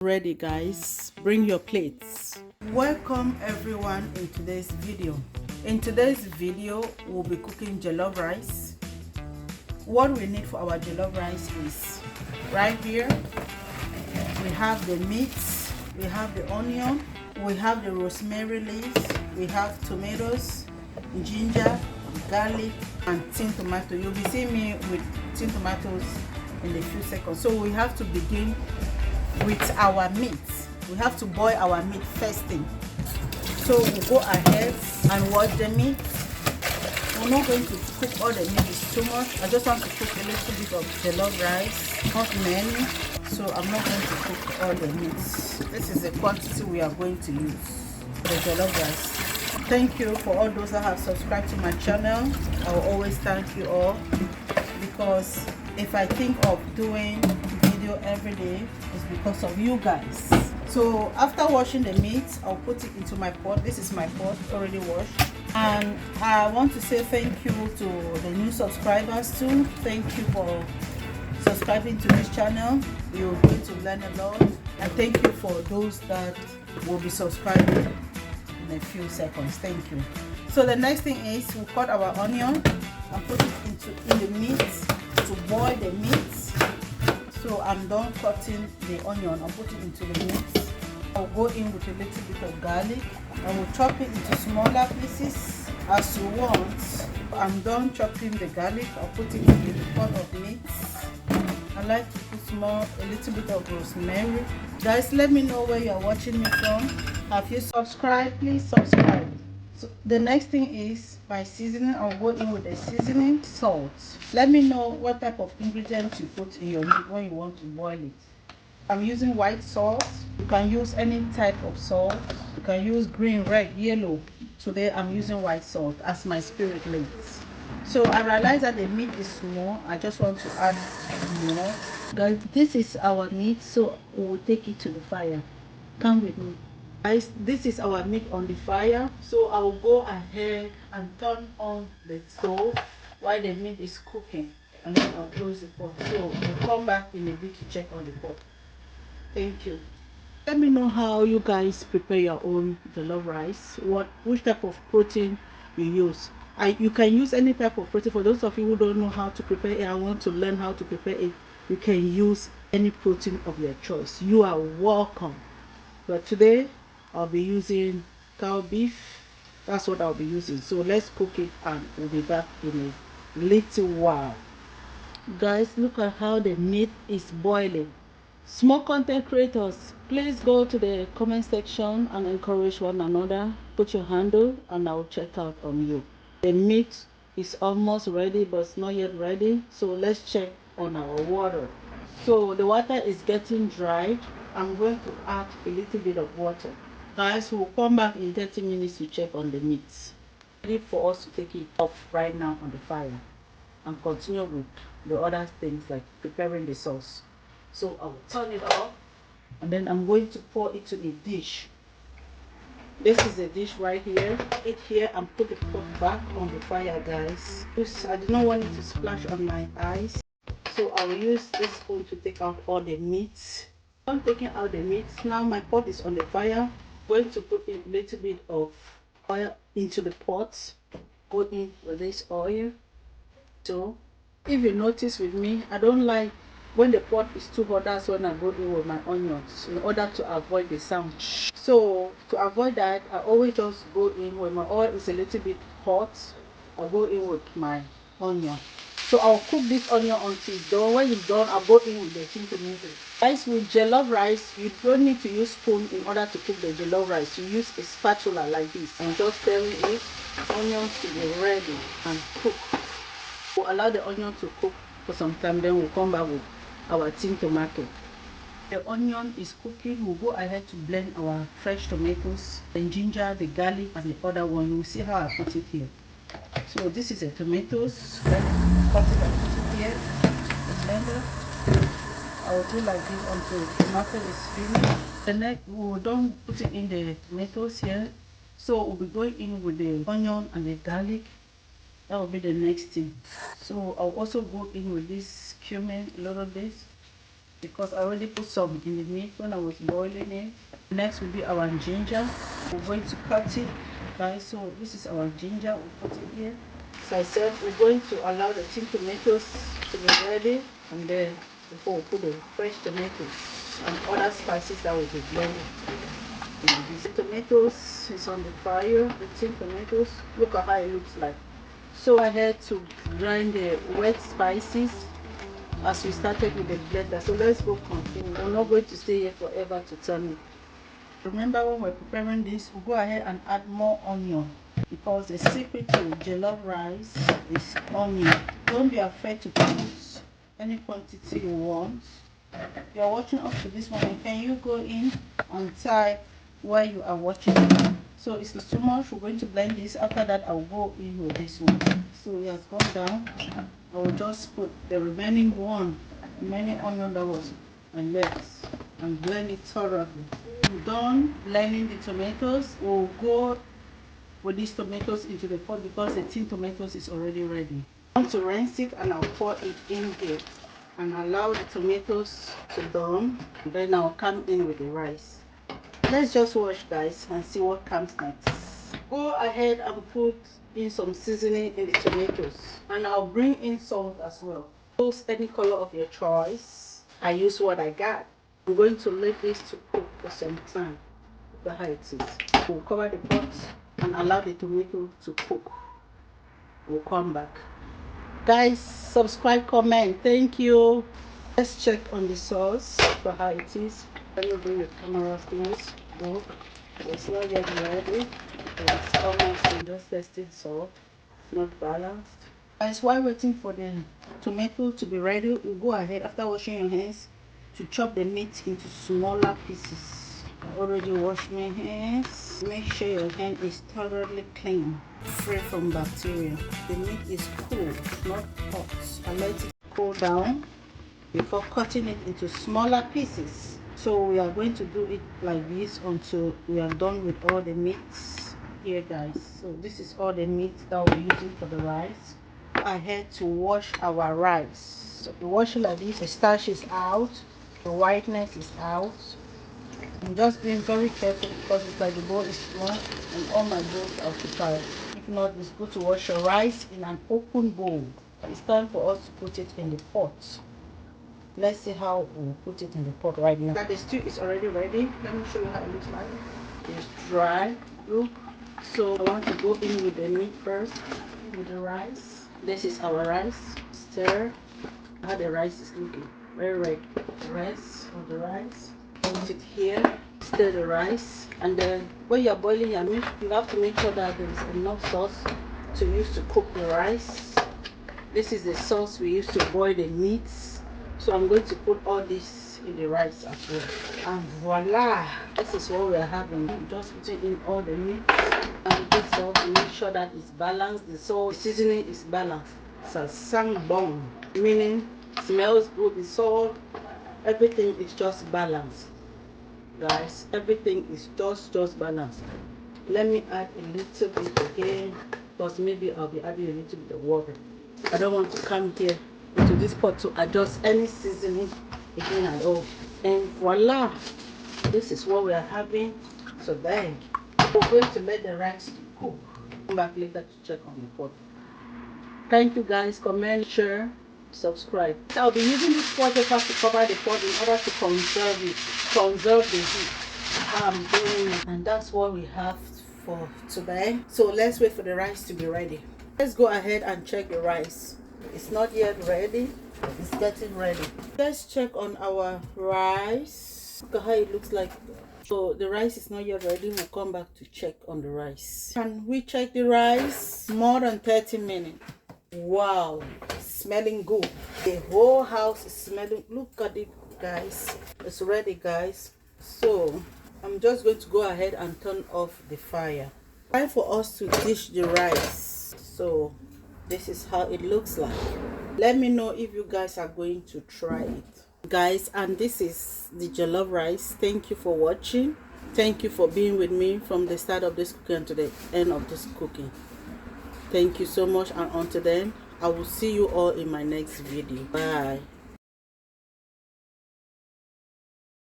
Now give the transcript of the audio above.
Ready, guys, bring your plates. Welcome everyone in today's video. In today's video we'll be cooking jollof rice. What we need for our jollof rice is right here. We have the meat, we have the onion, we have the rosemary leaves, we have tomatoes, ginger, garlic, and tin tomato. You'll be seeing me with tin tomatoes in a few seconds. So we have to begin with our meat. We have to boil our meat first thing. So we'll go ahead and wash the meat. We're not going to cook all the meat, it's too much. I just want to cook a little bit of jollof rice, not many. So I'm not going to cook all the meat. This is the quantity we are going to use for the jollof rice. Thank you for all those that have subscribed to my channel. I will always thank you all, because if I think of doing video every day, it's because of you guys. So after washing the meat, I'll put it into my pot. This is my pot already washed, and I want to say thank you to the new subscribers too. Thank you for subscribing to this channel. You're going to learn a lot, and thank you for those that will be subscribing in a few seconds. Thank you. So the next thing is we'll cut our onion and put it in the meat to boil the meat. So I'm done cutting the onion and put it into the meat. I'll go in with a little bit of garlic. I will chop it into smaller pieces as you want. I'm done chopping the garlic. I'll put it in the pot of meat. I like to put a little bit of rosemary. Guys, let me know where you are watching me from. Have you subscribed? Please subscribe. So the next thing is my seasoning. I'll go in with the seasoning, salt. Let me know what type of ingredients you put in your meat when you want to boil it. I'm using white salt. You can use any type of salt. You can use green, red, yellow. Today I'm using white salt as my spirit leads. So I realize that the meat is small. I just want to add more. Guys, this is our meat, so we'll take it to the fire. Come with me. Guys, this is our meat on the fire, so I will go ahead and turn on the stove while the meat is cooking, and then I'll close the pot. So we'll come back in a bit to check on the pot. Thank you. Let me know how you guys prepare your own jollof rice. Which type of protein you use. You can use any type of protein. For those of you who don't know how to prepare it and want to learn how to prepare it, you can use any protein of your choice. You are welcome. But today I'll be using cow beef. That's what I'll be using. So let's cook it and we'll be back in a little while. Guys, look at how the meat is boiling. Small content creators, please go to the comment section and encourage one another. Put your handle and I'll check out on you. The meat is almost ready, but it's not yet ready. So let's check on our water. So the water is getting dry. I'm going to add a little bit of water. Guys, we'll come back in 30 minutes to check on the meat. Ready for us to take it off right now on the fire and continue with the other things like preparing the sauce. So I will turn it off, and then I'm going to pour it to a dish. This is a dish right here. Put it here and put the pot back on the fire, guys. I do not want it to splash on my eyes, so I will use this spoon to take out all the meat. I'm taking out the meat. Now my pot is on the fire. I'm going to put a little bit of oil into the pot. Go in with this oil. So if you notice with me, I don't like when the pot is too hot. That's when I go in with my onions in order to avoid the sound. So to avoid that, I always just go in when my oil is a little bit hot. I'll go in with my onion. So I'll cook this onion until it's done. When it's done, I'll go in with the tin tomato. Guys, with jollof rice, you don't need to use spoon in order to cook the jollof rice. You use a spatula like this and just stir it. Onions to be ready and cook. We'll allow the onion to cook for some time, then we'll come back with our tin tomato. The onion is cooking. We'll go ahead to blend our fresh tomatoes, the ginger, the garlic, and the other one. You'll see how I put it here. So this is the tomatoes. Let's cut it and put it here. The blender. I will do like this until the tomato is finished. The next, we'll don't put it in the tomatoes here. So we'll be going in with the onion and the garlic. That will be the next thing. So I'll also go in with this cumin, a little bit. because I already put some in the meat when I was boiling it. Next will be our ginger. We're going to cut it, guys. So this is our ginger. We'll put it here. So I said we're going to allow the tin tomatoes to be ready, and then before we put the fresh tomatoes and other spices that will be blended. The tomatoes is on the fire. The tin tomatoes. Look at how it looks like. So I had to grind the wet spices as we started with the blender. So let's go continue. We're not going to stay here forever to turn it. Remember, when we're preparing this, we'll go ahead and add more onion, because the secret to jollof rice is onion. Don't be afraid to put any quantity you want. If you're watching up to this moment, can you go in and type where you are watching it? So it's too much. We're going to blend this. After that, I'll go in with this one. So it has gone down. I will just put the remaining onion that was and let's and blend it thoroughly. I'm done blending the tomatoes. We'll go with these tomatoes into the pot because the tin tomatoes is already ready. I want to rinse it and I'll pour it in here and allow the tomatoes to done. Then I'll come in with the rice. Let's just wash, guys, and see what comes next. Go ahead and put in some seasoning in the tomatoes, and I'll bring in salt as well. Use any color of your choice. I use what I got. I'm going to leave this to cook for some time. Look how it is. We'll cover the pot and allow the tomato to cook. We'll come back. Guys, subscribe, comment. Thank you. Let's check on the sauce for how it is. Let me bring the camera close. Look, it's not yet ready. It's almost just testing salt. Not balanced. Guys, while waiting for the tomato to be ready, we'll go ahead after washing your hands to chop the meat into smaller pieces. I already washed my hands. Make sure your hand is thoroughly clean, free from bacteria. The meat is cool, not hot. I let it cool down before cutting it into smaller pieces. So we are going to do it like this until we are done with all the meats here, guys. So this is all the meat that we're using for the rice. I had to wash our rice. So you wash it like this. The starch is out, the whiteness is out. I'm just being very careful because it's like the bowl is small and all my bowls are occupied. If not, it's good to wash your rice in an open bowl. It's time for us to put it in the pot. Let's see how we'll put it in the pot right now. That the stew is already ready. Let me show you how it looks like. It's dry. Look. So I want to go in with the meat first, with the rice. This is our rice. Stir. How the rice is looking. Very red. The rest of the rice. Put it here. Stir the rice. And then when you're boiling your meat, you have to make sure that there is enough sauce to use to cook the rice. This is the sauce we use to boil the meats. So I'm going to put all this in the rice as well. And voila! This is what we are having. Just putting in all the meat and this salt to make sure that it's balanced. The salt, the seasoning is balanced. So sangbon, meaning smells good. The salt, everything is just balanced. Guys, everything is just balanced. Let me add a little bit again, because maybe I'll be adding a little bit of water. I don't want to come here into this pot to adjust any seasoning again at all. And voila, this is what we are having. So then we're going to let the rice cook. Come back later to check on the pot. Thank you, guys. Comment, share, subscribe. I'll be using this water paper to cover the pot in order to conserve the heat. I'm doing it, and that's what we have for today. So let's wait for the rice to be ready. Let's go ahead and check the rice. It's not yet ready. It's getting ready. Let's check on our rice. Look at how it looks like. So the rice is not yet ready. We'll come back to check on the rice. Can we check the rice? More than 30 minutes. Wow, smelling good. The whole house is smelling. Look at it, guys. It's ready, guys. So I'm just going to go ahead and turn off the fire. Time for us to dish the rice. So this is how it looks like. Let me know if you guys are going to try it, guys. And this is the jollof rice. Thank you for watching. Thank you for being with me from the start of this cooking to the end of this cooking. Thank you so much, and until then, I will see you all in my next video. Bye.